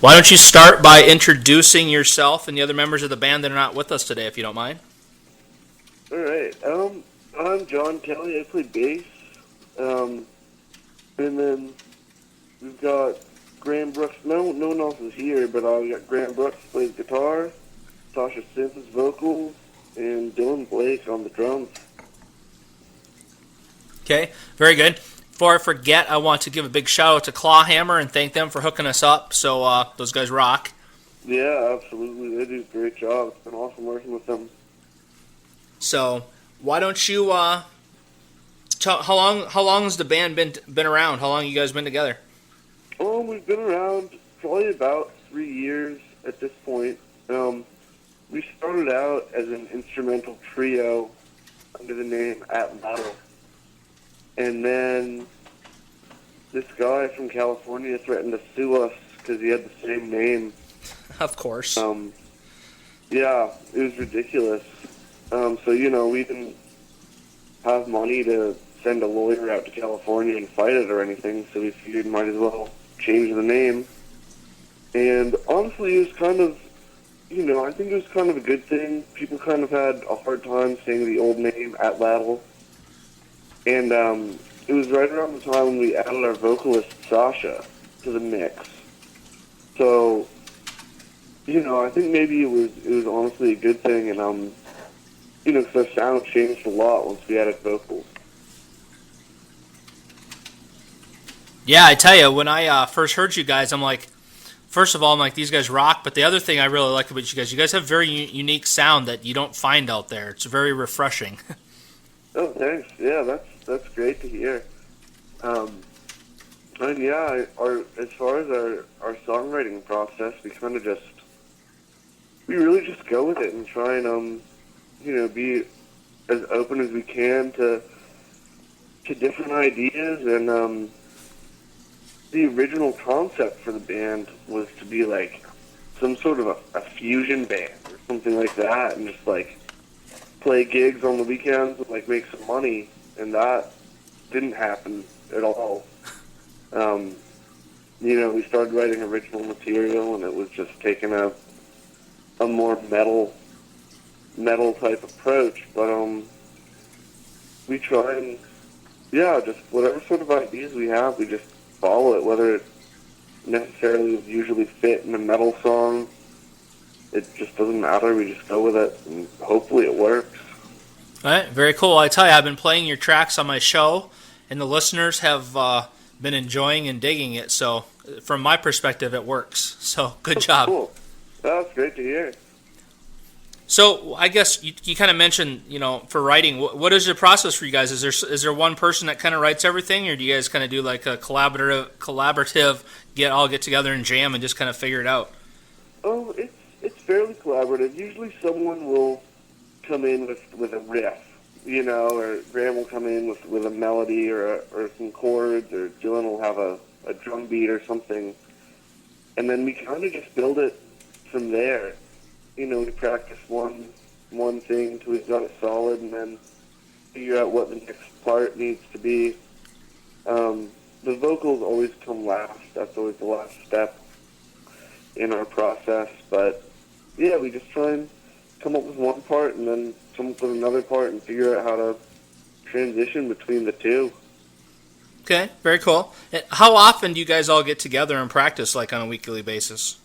Why don't you start by introducing yourself and the other members of the band that are not with us today, if you don't mind? All right. I'm John Kelly. I play bass. Um, and then we've got Graham Brooks. No one else is here, but we got Graham Brooks plays guitar, Sasha Sims vocals, and Dylan Blake on the drums. Okay, very good. Before I forget, I want to give a big shout out to Clawhammer and thank them for hooking us up. So those guys rock. Yeah, absolutely. They do a great job. It's been awesome working with them. So why don't you how long has the band been around? How long have you guys been together? We've been around probably about 3 years at this point. We started out as an instrumental trio under the name At Battle. And then this guy from California threatened to sue us because he had the same name. Of course. Yeah, it was ridiculous. So, we didn't have money to send a lawyer out to California and fight it or anything, so we figured might as well change the name. And honestly, it was kind of, I think it was kind of a good thing. People kind of had a hard time saying the old name, At Battle. And it was right around the time when we added our vocalist, Sasha, to the mix. So, I think maybe it was honestly a good thing, and, because our sound changed a lot once we added vocals. Yeah, I tell you, when I first heard you guys, I'm like, first of all, I'm like, these guys rock. But the other thing I really like about you guys have very unique sound that you don't find out there. It's very refreshing. Oh, thanks. Yeah, that's great to hear. And yeah, as far as our songwriting process, we really just go with it and try and be as open as we can to different ideas. And the original concept for the band was to be like some sort of a fusion band or something like that, and just like play gigs on the weekends and like make some money. And that didn't happen at all. We started writing original material, and it was just taking a more metal type approach. But we try and just whatever sort of ideas we have, we just follow it. Whether it necessarily would usually fit in a metal song, it just doesn't matter. We just go with it, and hopefully it works. All right, very cool. I tell you, I've been playing your tracks on my show, and the listeners have been enjoying and digging it. So, from my perspective, it works. So, good job. Cool. That's great to hear. So, I guess you kind of mentioned, for writing, what is the process for you guys? Is there one person that kind of writes everything, or do you guys kind of do like a collaborative get together and jam and just kind of figure it out? Oh, it's fairly collaborative. Usually, someone will come in with a riff, or Graham will come in with a melody or some chords, or Dylan will have a drum beat or something, and then we kind of just build it from there. We practice one thing until we've got it solid, and then figure out what the next part needs to be. The vocals always come last. That's always the last step in our process. But yeah, we just try and come up with one part and then come up with another part and figure out how to transition between the two. Okay, very cool. And how often do you guys all get together and practice, like on a weekly basis?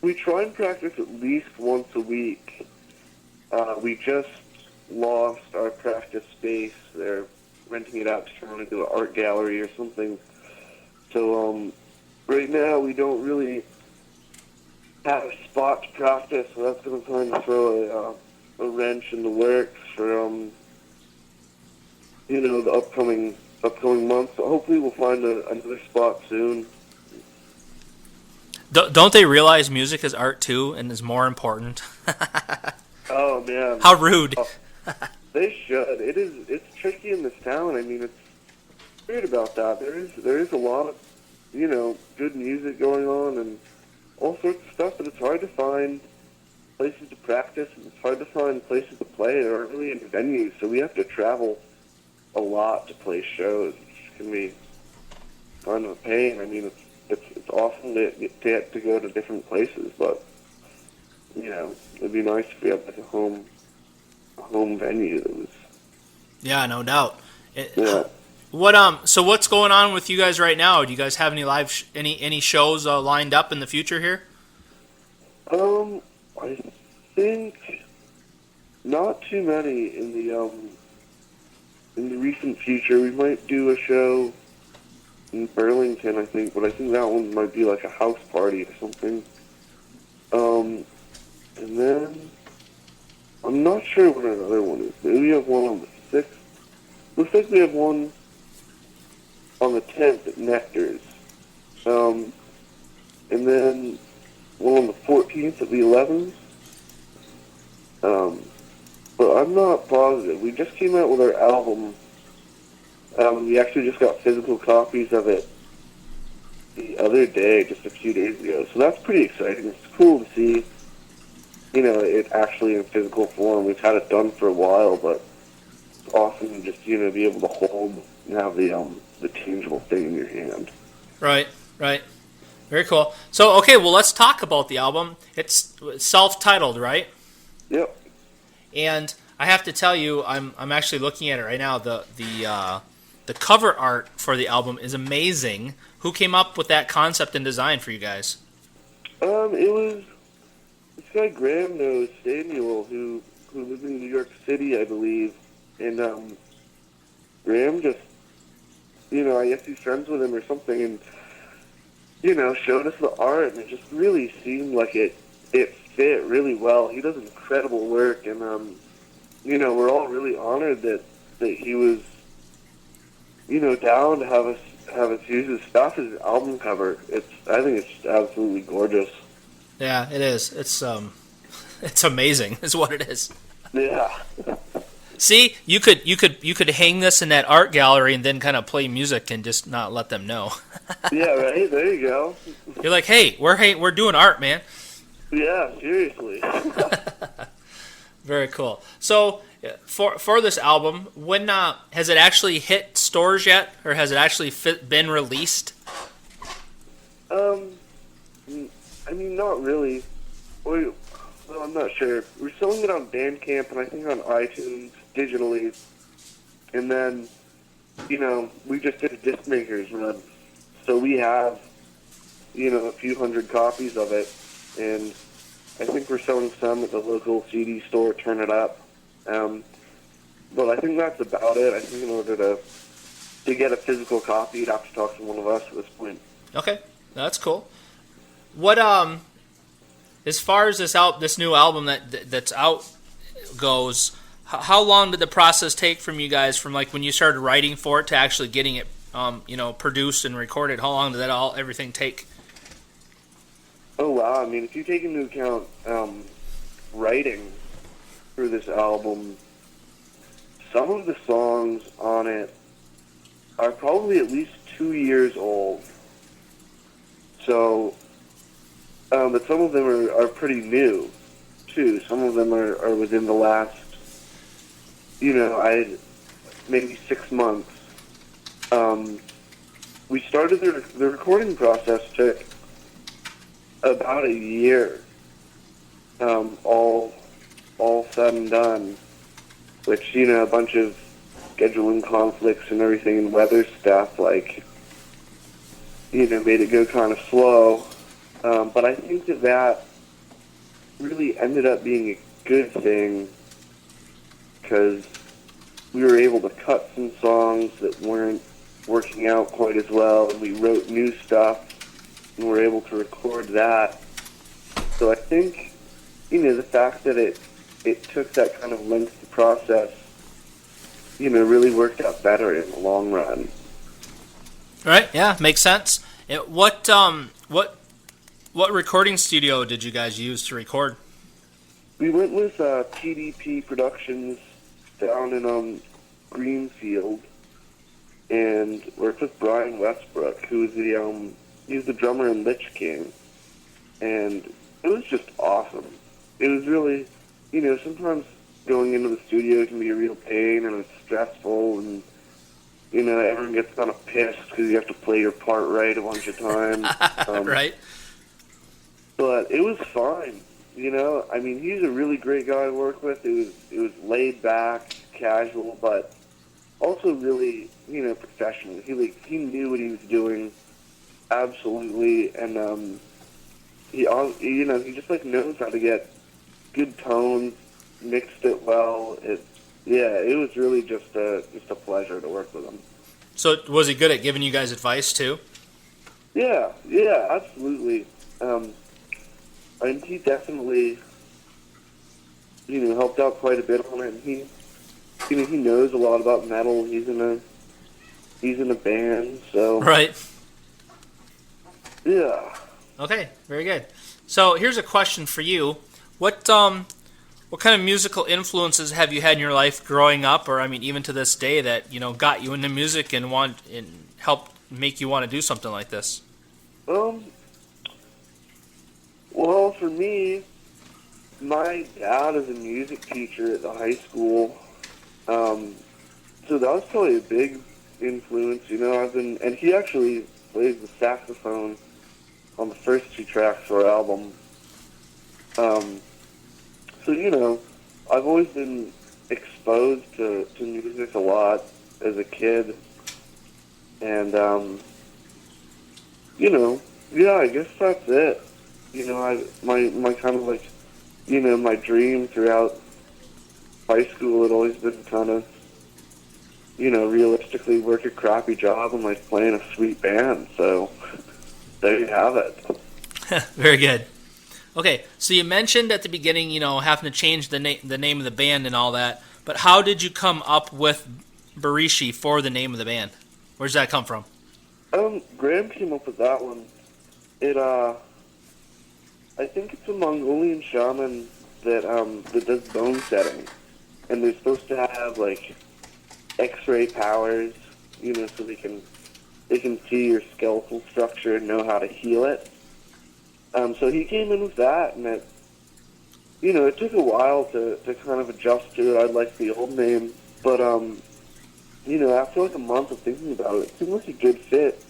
We try and practice at least once a week. We just lost our practice space. They're renting it out to turn into an art gallery or something. So right now we don't really have a spot to practice, so that's going to kind of throw a wrench in the works for the upcoming months. So hopefully we'll find another spot soon. Don't they realize music is art too and is more important? Oh man! How rude! They should. It's tricky in this town. I mean, it's weird about that. There is a lot of good music going on and all sorts of stuff, but it's hard to find places to practice, and it's hard to find places to play. There aren't really any venues, so we have to travel a lot to play shows. It's going to be kind of a pain. I mean, it's it's awesome to get to go to different places, but it'd be nice if we had like a home venue that was. Yeah, no doubt. Yeah. So what's going on with you guys right now? Do you guys have any any shows lined up in the future here? I think not too many in the recent future. We might do a show in Burlington, I think, but I think that one might be like a house party or something. And then I'm not sure what another one is. Maybe we have one on the 6th. Looks like we have one on the 10th at Nectar's. And then one on the 14th at the 11th. But I'm not positive. We just came out with our album. We actually just got physical copies of it the other day, just a few days ago. So that's pretty exciting. It's cool to see, it actually in physical form. We've had it done for a while, but it's awesome to just, be able to hold and have the tangible thing in your hand. Right. Very cool. So, okay, well, let's talk about the album. It's self-titled, right? Yep. And I have to tell you, I'm actually looking at it right now. The cover art for the album is amazing. Who came up with that concept and design for you guys? It was this guy Graham knows, Samuel, who lives in New York City, I believe. And Graham just, I guess he's friends with him or something, and showed us the art, and it just really seemed like it fit really well. He does incredible work, and we're all really honored that he was, down to have us use his stuff as an album cover. I think it's just absolutely gorgeous. Yeah, it is. It's amazing. Is what it is. Yeah. See, you could hang this in that art gallery and then kind of play music and just not let them know. Yeah, right. There you go. You're like, hey, we're doing art, man. Yeah, seriously. Very cool. So for this album, when has it actually hit stores yet, or has it actually been released? I mean, not really. Well, I'm not sure. We're selling it on Bandcamp and I think on iTunes digitally. And then, we just did a disc maker's run. So we have, a few hundred copies of it. And I think we're selling some at the local CD store, Turn It Up. But I think that's about it. I think in order to get a physical copy, you'd have to talk to one of us at this point. Okay, that's cool. What as far as this new album that's out goes, how long did the process take from you guys from like when you started writing for it to actually getting it produced and recorded? How long did everything take? Oh wow! I mean, if you take into account writing for this album, some of the songs on it are probably at least 2 years old. So, but some of them are pretty new, too. Some of them are within the last, maybe 6 months. We started the recording process took about a year, all said and done, which, a bunch of scheduling conflicts and everything and weather stuff, made it go kind of slow. But I think that really ended up being a good thing because we were able to cut some songs that weren't working out quite as well, and we wrote new stuff and were able to record that. So I think, the fact that it took that kind of lengthy process, really worked out better in the long run. Right? Yeah, makes sense. What recording studio did you guys use to record? We went with PDP Productions down in Greenfield, and worked with Brian Westbrook, who's he's the drummer in Lich King, and it was just awesome. It was really, sometimes going into the studio can be a real pain and it's stressful, and You know, everyone gets kind of pissed because you have to play your part right a bunch of times. Right? But it was fine. You know, I mean, he's a really great guy to work with. It was laid back, casual, but also really, you know, professional. He knew what he was doing, absolutely, and he just like knows how to get good tones, mixed it well. It was really just a pleasure to work with him. So was he good at giving you guys advice too? Yeah, absolutely. And he definitely, you know, helped out quite a bit on it. He knows a lot about metal. He's in a band, so Right. yeah. Okay, very good. So here's a question for you. What kind of musical influences have you had in your life growing up, or I mean even to this day, that, you know, got you into music and helped make you want to do something like this? Well, for me, my dad is a music teacher at the high school, so that was probably a big influence. You know, and he actually plays the saxophone on the first two tracks of our album. So, you know, I've always been exposed to music a lot as a kid, and you know, yeah, I guess that's it. You know, my kind of like, you know, my dream throughout high school had always been kind of, you know, realistically work a crappy job and like play in a sweet band. So there you have it. Very good. Okay, so you mentioned at the beginning, you know, having to change the name of the band and all that, but how did you come up with Barishi for the name of the band? Where does that come from? Graham came up with that one. I think it's a Mongolian shaman that does bone setting, and they're supposed to have like X-ray powers, you know, so they can see your skeletal structure and know how to heal it. So he came in with that, and you know, it took a while to kind of adjust to it. I liked the old name, but you know, after like a month of thinking about it, it seemed like a good fit.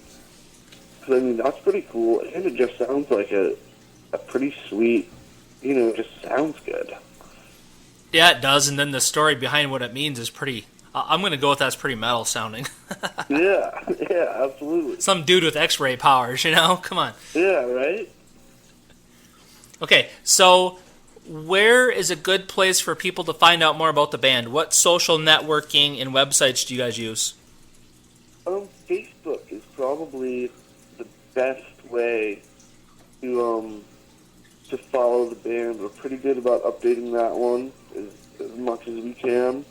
Because I mean, that's pretty cool, and it just sounds like a pretty sweet, you know, it just sounds good. Yeah, it does, and then the story behind what it means is pretty. I'm going to go with that's pretty metal sounding. Yeah, absolutely. Some dude with X-ray powers, you know? Come on. Yeah, right? Okay, so where is a good place for people to find out more about the band? What social networking and websites do you guys use? Facebook is probably the best way to follow the band. We're pretty good about updating that one as much as we can.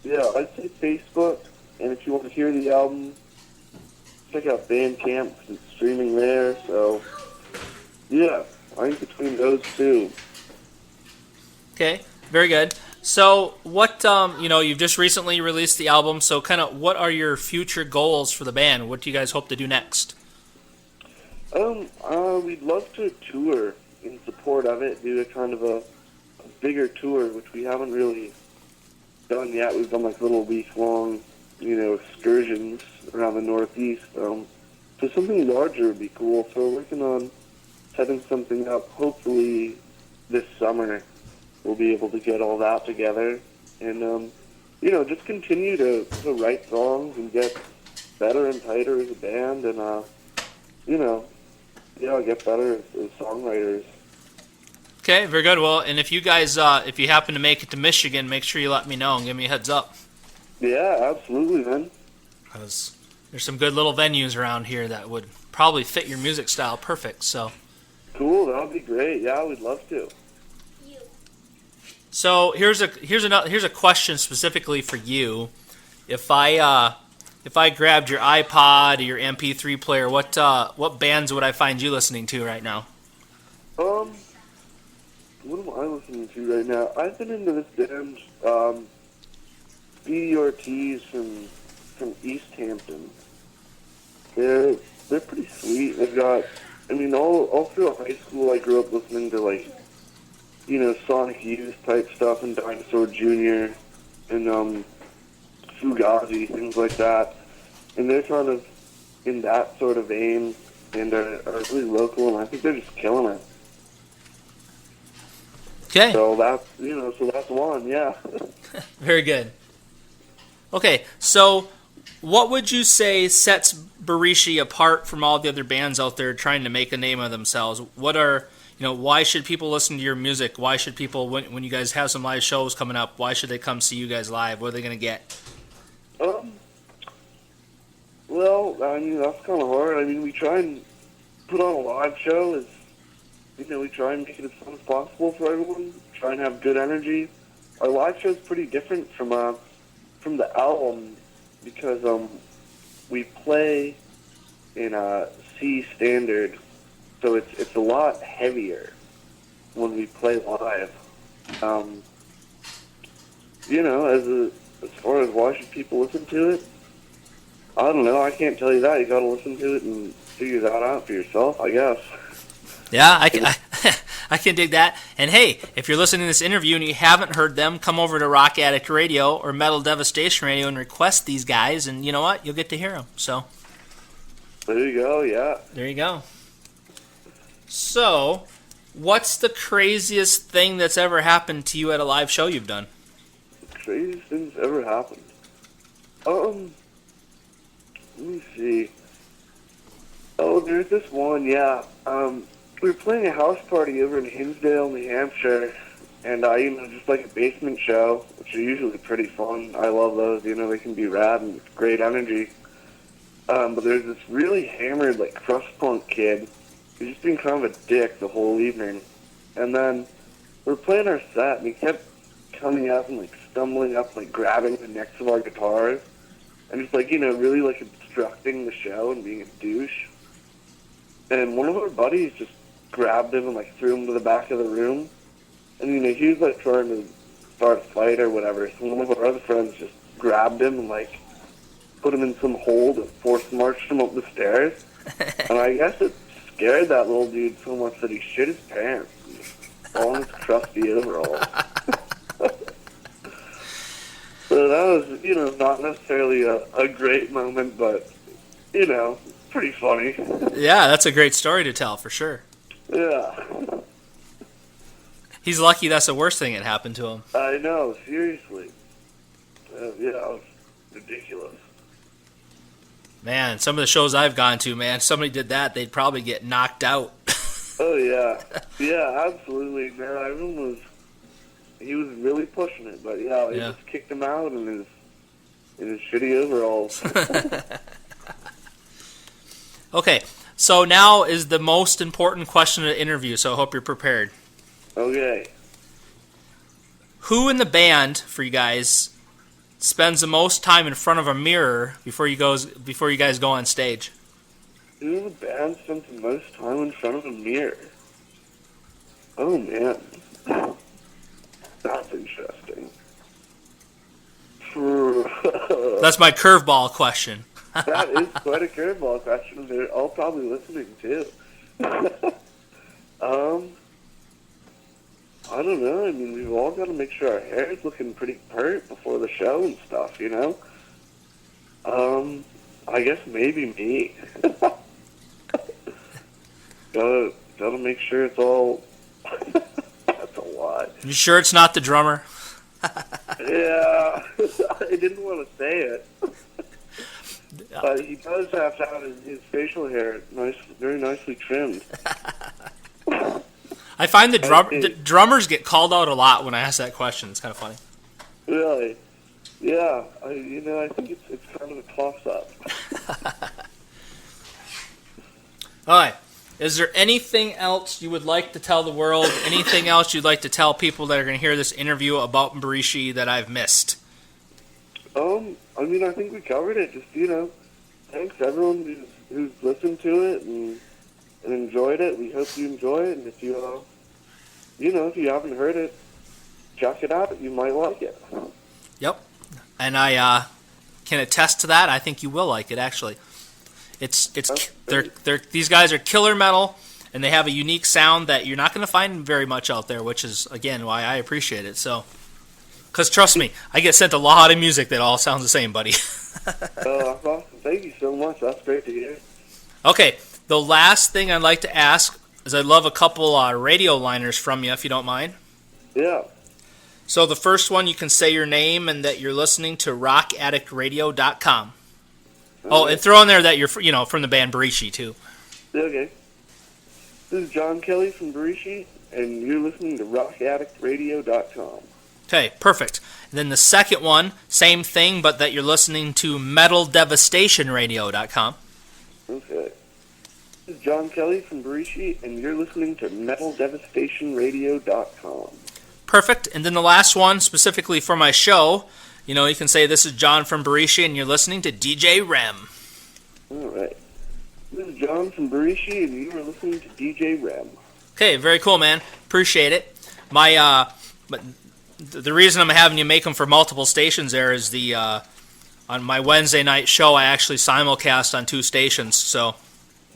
Yeah, I'd say Facebook, and if you want to hear the album, check out Bandcamp, 'cause it's streaming there, so yeah, I think between those two. Okay, very good. So what, you know, you've just recently released the album, so kind of what are your future goals for the band? What do you guys hope to do next? We'd love to tour in support of it, do a kind of a bigger tour, which we haven't really done yet. We've done like little week-long, you know, excursions around the Northeast. So something larger would be cool. So we're working on setting something up. Hopefully this summer we'll be able to get all that together and, you know, just continue to write songs and get better and tighter as a band and, you know, yeah, get better as songwriters. Okay, very good. Well, and if you guys, if you happen to make it to Michigan, make sure you let me know and give me a heads up. Yeah, absolutely, man. Because there's some good little venues around here that would probably fit your music style perfect. So Cool, that would be great. Yeah, we'd love to. So here's a question specifically for you. If I grabbed your iPod or your MP3 player, what bands would I find you listening to right now? What am I listening to right now? I've been into this band, B. Ortiz from East Hampton. They're pretty sweet. They've got, I mean, all through high school, I grew up listening to like, you know, Sonic Youth type stuff and Dinosaur Jr. and Fugazi, things like that. And they're sort of in that sort of vein and are really local, and I think they're just killing it. Okay. So that's one, yeah. Very good. Okay, so what would you say sets Barishi apart from all the other bands out there trying to make a name of themselves? What are, why should people listen to your music? Why should people, when you guys have some live shows coming up, why should they come see you guys live? What are they going to get? Well, I mean, that's kind of hard. I mean, we try and put on a live show. We try and make it as fun as possible for everyone. Try and have good energy. Our live show is pretty different from the album because we play in C standard, so it's a lot heavier when we play live. As far as why should people listen to it, I don't know. I can't tell you that. You got to listen to it and figure that out for yourself, I guess. Yeah, I can dig that. And hey, if you're listening to this interview and you haven't heard them, come over to Rock Addict Radio or Metal Devastation Radio and request these guys, and you know what? You'll get to hear them. So there you go. Yeah. There you go. So, what's the craziest thing that's ever happened to you at a live show you've done? The craziest thing that's ever happened. Let me see. Oh, there's this one. Yeah. We were playing a house party over in Hinsdale, New Hampshire, and just like a basement show, which are usually pretty fun. I love those. They can be rad and great energy. But there's this really hammered, like, crust punk kid who's just been kind of a dick the whole evening. And then we were playing our set, and he kept coming up and, like, stumbling up, like, grabbing the necks of our guitars, and just, like, really, like, obstructing the show and being a douche. And one of our buddies just grabbed him and, like, threw him to the back of the room. And, he was, like, trying to start a fight or whatever. So one of our other friends just grabbed him and, like, put him in some hold and force-marched him up the stairs. And I guess it scared that little dude so much that he shit his pants. All in his crusty overalls. So that was, not necessarily a great moment, but, pretty funny. Yeah, that's a great story to tell, for sure. Yeah. He's lucky that's the worst thing that happened to him. I know, seriously. It was ridiculous. Man, some of the shows I've gone to, man, if somebody did that, they'd probably get knocked out. Oh, yeah. Yeah, absolutely. Man, he was really pushing it, but they just kicked him out in his shitty overalls. Okay, so now is the most important question of the interview, so I hope you're prepared. Okay. Who in the band, for you guys, spends the most time in front of a mirror before you guys go on stage? Who in the band spends the most time in front of a mirror? Oh, man. That's interesting. That's my curveball question. That is quite a curveball question. They're all probably listening, too. I don't know. I mean, we've all got to make sure our hair is looking pretty pert before the show and stuff, I guess maybe me. Gotta make sure it's all... That's a lot. You sure it's not the drummer? Yeah. I didn't want to say it. But he does have to have his facial hair very nicely trimmed. I find the drummers get called out a lot when I ask that question. It's kind of funny. Really? Yeah. I think it's kind of a toss-up. All right. Is there anything else you would like to tell the world? Anything else you'd like to tell people that are going to hear this interview about Barishi that I've missed? I think we covered it. Just, thanks everyone who's listened to it and enjoyed it. We hope you enjoy it. And if you, if you haven't heard it, check it out. You might like it. Yep. And I can attest to that. I think you will like it, actually. These guys are killer metal, and they have a unique sound that you're not going to find very much out there, which is, again, why I appreciate it. So, Because trust me, I get sent a lot of music that all sounds the same, buddy. That's awesome. Thank you so much. That's great to hear. Okay, the last thing I'd like to ask is I'd love a couple radio liners from you, if you don't mind. Yeah. So the first one, you can say your name and that you're listening to rockaddictradio.com. Oh, and throw in there that you're, from the band Barishi, too. Okay. This is John Kelly from Barishi, and you're listening to rockaddictradio.com. Okay, perfect. And then the second one, same thing, but that you're listening to metaldevastationradio.com. Okay. This is John Kelly from Barishi, and you're listening to metaldevastationradio.com. Perfect. And then the last one, specifically for my show, you can say this is John from Barishi, and you're listening to DJ REM. All right. This is John from Barishi, and you are listening to DJ REM. Okay, very cool, man. Appreciate it. But the reason I'm having you make them for multiple stations there is on my Wednesday night show, I actually simulcast on 2 stations. So.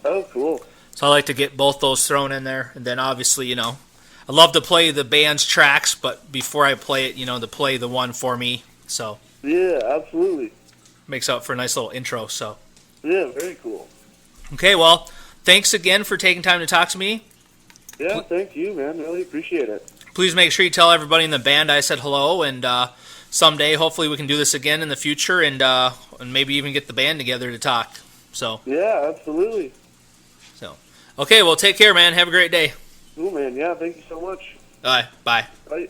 Oh, cool. So I like to get both those thrown in there, and then obviously, I love to play the band's tracks, but before I play it, to play the one for me. So. Yeah, absolutely. Makes up for a nice little intro. So. Yeah, very cool. Okay, well, thanks again for taking time to talk to me. Yeah, thank you, man. Really appreciate it. Please make sure you tell everybody in the band I said hello, and someday, hopefully, we can do this again in the future, and maybe even get the band together to talk. So. Yeah, absolutely. So. Okay, well, take care, man. Have a great day. Cool, man. Yeah, thank you so much. All right, bye. Bye.